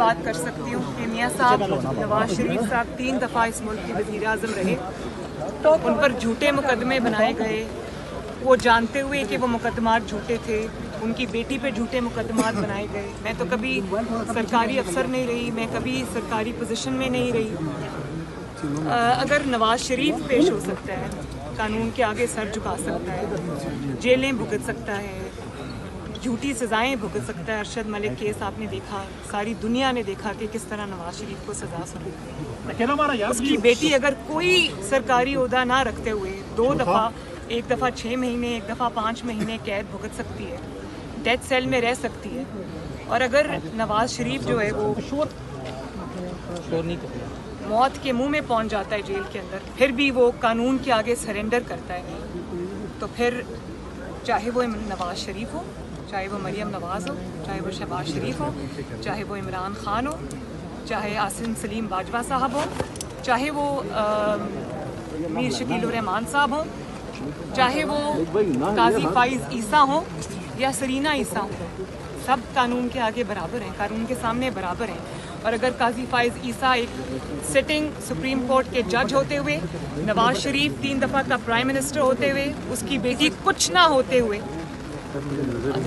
بات کر سکتی ہوں کہ میاں صاحب نواز شریف صاحب 3 دفعہ اس ملک کے وزیر اعظم رہے. ان پر جھوٹے مقدمے بنائے گئے, وہ جانتے ہوئے کہ وہ مقدمات جھوٹے تھے. ان کی بیٹی پہ جھوٹے مقدمات بنائے گئے. میں تو کبھی سرکاری افسر نہیں رہی, میں کبھی سرکاری پوزیشن میں نہیں رہی. اگر نواز شریف پیش ہو سکتا ہے, قانون کے آگے سر جھکا سکتا ہے, جیلیں بھگت سکتا ہے, جھوٹی سزائیں بھگت سکتا ہے. ارشد ملک کیس آپ نے دیکھا, ساری دنیا نے دیکھا کہ کس طرح نواز شریف کو سزا سنی. اس کی بیٹی اگر کوئی سرکاری عہدہ نہ رکھتے ہوئے 2 دفعہ, ایک دفعہ 6 مہینے, ایک دفعہ 5 مہینے قید بھگت سکتی ہے, ڈیتھ سیل میں رہ سکتی ہے. اور اگر نواز شریف جو ہے وہ موت کے منہ میں پہنچ جاتا ہے جیل کے اندر, پھر بھی وہ قانون کے آگے سرنڈر کرتا ہے, تو پھر چاہے وہ نواز شریف ہو, چاہے وہ مریم نواز ہو, چاہے وہ شہباز شریف ہو, چاہے وہ عمران خان ہو, چاہے آصم سلیم باجوہ صاحب ہو, چاہے وہ میر شکیل الرحمان صاحب ہوں, چاہے وہ قاضی فائز عیسیٰ ہوں یا سرینہ عیسیٰ ہوں, سب قانون کے آگے برابر ہیں, قانون کے سامنے برابر ہیں. اور اگر قاضی فائز عیسیٰ ایک سٹنگ سپریم کورٹ کے جج ہوتے ہوئے, نواز شریف 3 دفعہ کا پرائم منسٹر ہوتے ہوئے, اس کی بیٹی کچھ نہ ہوتے ہوئے,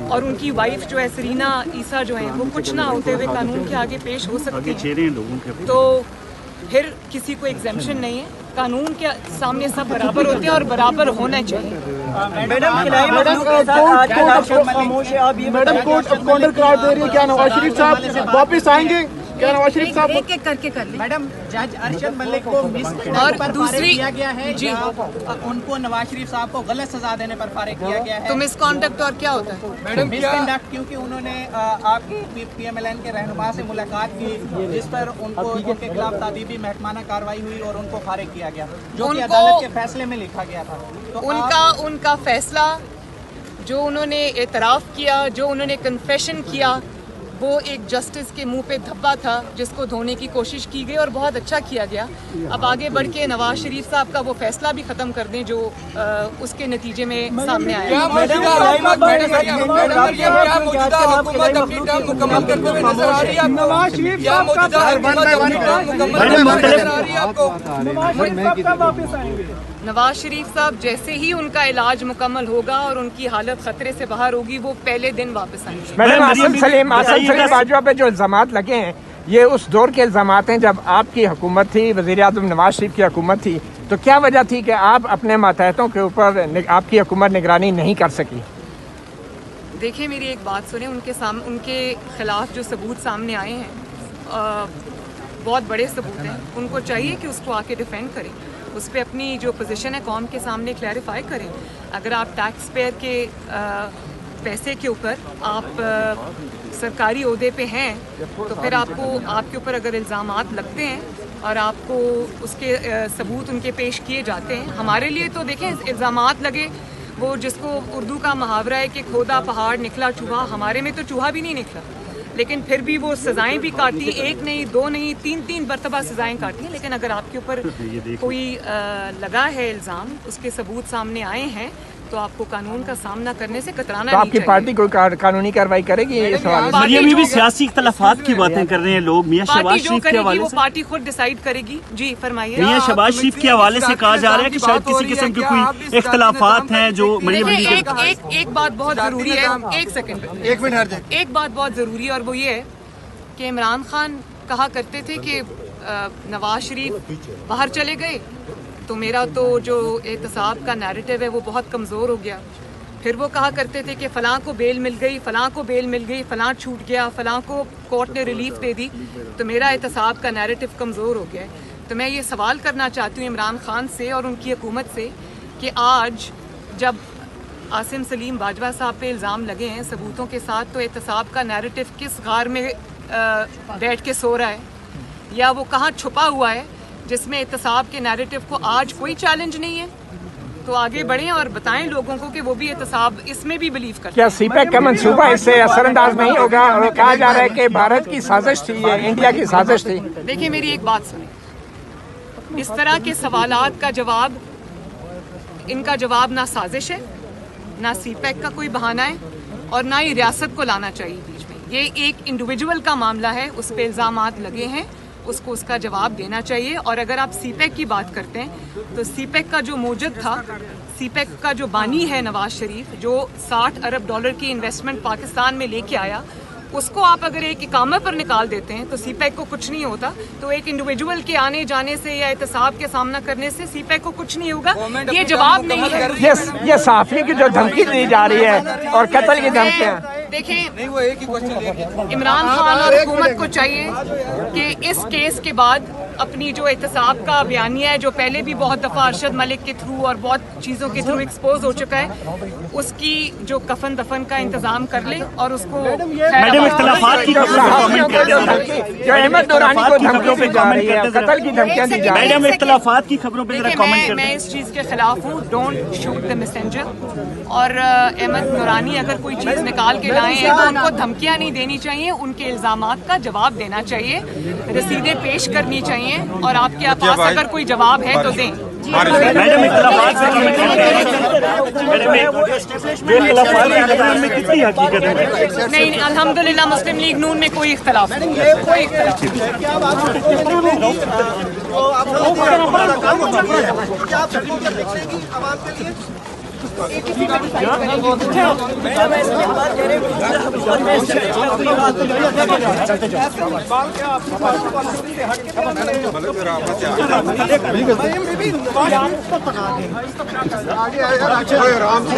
اور ان کی وائف جو ہے سرینہ عیسیٰ جو ہیں وہ کچھ نہ ہوتے ہوئے قانون کے آگے پیش ہو سکتی ہیں, تو پھر کسی کو ایگزیمپشن نہیں ہے. قانون کے سامنے سب برابر ہوتے ہیں اور برابر ہونا چاہیے. میڈم کوٹ اب کاؤنٹر قرار دے رہی ہے, کیا نواز شریف صاحب واپس آئیں گے؟ کیا نواز شریف صاحب ایک ایک کر کے کر لیں. میڈم جج ارشد ملک کو اور دوسری کیا گیا ہے, جی ان کو نواز شریف صاحب کو غلط سزا دینے پر فارغ کیا گیا ہے. تو مس کانڈکٹ اور کیا ہوتا ہے؟ مس کنڈکٹ کیونکہ انہوں نے آپ کی پی ایم ایل این کے رہنما سے ملاقات کی, جس پر ان کو ان کے خلاف تادیبی محکمانہ کارروائی ہوئی اور ان کو فارغ کیا گیا, جو کہ عدالت کے فیصلے میں لکھا گیا تھا. تو ان کا فیصلہ جو انہوں نے اعتراف کیا, جو انہوں نے کنفیشن کیا, وہ ایک جسٹس کے منہ پہ دھبا تھا جس کو دھونے کی کوشش کی گئی اور بہت اچھا کیا گیا. اب آگے بڑھ کے نواز شریف صاحب کا وہ فیصلہ بھی ختم کر دیں جو اس کے نتیجے میں سامنے آیا. نواز شریف صاحب جیسے ہی ان کا علاج مکمل ہوگا اور ان کی حالت خطرے سے باہر ہوگی, وہ پہلے دن واپس آئیں گے. میڈم آصم سلیم باجوہ پہ جو الزامات لگے ہیں, یہ اس دور کے الزامات ہیں جب آپ کی حکومت تھی, وزیر اعظم نواز شریف کی حکومت تھی, تو کیا وجہ تھی کہ آپ اپنے ماتحتوں کے اوپر آپ کی حکومت نگرانی نہیں کر سکی؟ دیکھیں میری ایک بات سنیں, ان کے خلاف جو ثبوت سامنے آئے ہیں بہت بڑے ثبوت ہیں. ان کو چاہیے کہ اس کو آ کے ڈیفینڈ کریں, اس پہ اپنی جو پوزیشن ہے قوم کے سامنے کلیریفائی کریں. اگر آپ ٹیکس پیئر کے پیسے کے اوپر آپ سرکاری عہدے پہ ہیں, تو پھر آپ کے اوپر اگر الزامات لگتے ہیں اور آپ کو اس کے ثبوت ان کے پیش کیے جاتے ہیں, ہمارے لیے تو دیکھیں الزامات لگے, وہ جس کو اردو کا محاورہ ہے کہ کھودا پہاڑ نکلا چوہا, ہمارے میں تو چوہا بھی نہیں نکلا, لیکن پھر بھی وہ سزائیں بھی کاٹی, 1 نہیں 2 نہیں 3 مرتبہ سزائیں کاٹی ہیں. لیکن اگر آپ کے اوپر کوئی لگا ہے الزام, اس کے ثبوت سامنے آئے ہیں, تو آپ کو قانون کا سامنا کرنے سے کترانا نہیں چاہیے. آپ کی پارٹی کوئی قانونی کارروائی کرے گی؟ یہ سوال مریم بھی سیاسی اختلافات کی باتیں کر رہے ہیں لوگ. میاں شہباز شریف کے حوالے وہ سے پارٹی خود ڈیسائیڈ کرے گی. جی فرمائیے. میاں شہباز شریف کے حوالے سے کہا جا رہا ہے کہ شاید کسی قسم کے کوئی اختلافات ہیں جو مریم ایک بات بہت ضروری ہے, 1 سیکنڈ, ایک بات بہت ضروری ہے, اور وہ یہ ہے کہ عمران خان کہا کرتے تھے کہ نواز شریف باہر چلے گئے تو میرا تو جو احتساب کا نیریٹو ہے وہ بہت کمزور ہو گیا. پھر وہ کہا کرتے تھے کہ فلاں کو بیل مل گئی, فلاں کو بیل مل گئی, فلاں چھوٹ گیا, فلاں کو کورٹ نے ریلیف دے دی, تو میرا احتساب کا نیریٹو کمزور ہو گیا ہے. تو میں یہ سوال کرنا چاہتی ہوں عمران خان سے اور ان کی حکومت سے کہ آج جب آصم سلیم باجوہ صاحب پہ الزام لگے ہیں ثبوتوں کے ساتھ, تو احتساب کا نیریٹو کس غار میں بیٹھ کے سو رہا ہے, یا وہ کہاں چھپا ہوا ہے جس میں احتساب کے نیریٹو کو آج کوئی چیلنج نہیں ہے؟ تو آگے بڑھیں اور بتائیں لوگوں کو کہ وہ بھی احتساب اس میں بھی بلیو کرتے ہیں. کیا سی پیک کا منصوبہ اس سے اثر انداز نہیں ہوگا؟ اور کہا جا رہا ہے کہ بھارت کی سازش تھی, یہ انڈیا کی سازش تھی. دیکھیں میری ایک بات سنیں, اس طرح کے سوالات کا جواب, ان کا جواب نہ سازش ہے, نہ سی پیک کا کوئی بہانہ ہے, اور نہ ہی ریاست کو لانا چاہیے بیچ میں. یہ ایک انڈیویجول کا معاملہ ہے, اس پہ الزامات لگے ہیں, اس کو اس کا جواب دینا چاہیے. اور اگر آپ سی پیک کی بات کرتے ہیں تو سی پیک کا جو موجد تھا, سی پیک کا جو بانی ہے نواز شریف, جو $60 ارب کی انویسٹمنٹ پاکستان میں لے کے آیا, اس کو آپ اگر ایک اقامہ پر نکال دیتے ہیں تو سی پیک کو کچھ نہیں ہوتا. تو ایک انڈیویجول کے آنے جانے سے یا احتساب کے سامنا کرنے سے سی پیک کو کچھ نہیں ہوگا. یہ جواب نہیں ہے. یہ صحافی کی جو دھمکی دی جا رہی ہے اور قتل کی دھمکیاں, دیکھیں عمران خان اور حکومت کو چاہیے کہ اس کیس کے بعد اپنی جو احتساب کا بیانیہ ہے, جو پہلے بھی بہت دفعہ ارشد ملک کے تھرو اور بہت چیزوں کے تھرو ایکسپوز ہو چکا ہے, اس کی جو کفن دفن کا انتظام کر لے اور اس کو میڈم اختلافات کی خبروں پہ کامنٹ کر دیں. جو احمد نورانی کو دھمکیوں پہ جا رہی ہے, قتل کی دھمکیاں دی جا رہی ہیں. میڈم اختلافات کی خبروں پہ ذرا کامنٹ کر میں دیں. اس چیز کے خلاف ہوں, ڈونٹ شوٹ دا میسنجر. اور احمد نورانی اگر کوئی چیز نکال کے لائیں ہیں تو ان کو دھمکیاں نہیں دینی چاہیے, ان کے الزامات کا جواب دینا چاہیے, رسیدیں پیش کرنی چاہیے, اور آپ کے پاس اگر کوئی جواب ہے تو دیں. میڈم اختلافات سے کامنٹ کریں. میڈم جو اختلافات کی خبروں میں کتنی حقیقت ہے؟ نہیں, الحمدللہ مسلم لیگ نون میں کوئی اختلاف نہیں, کوئی اختلاف نہیں. آرام سے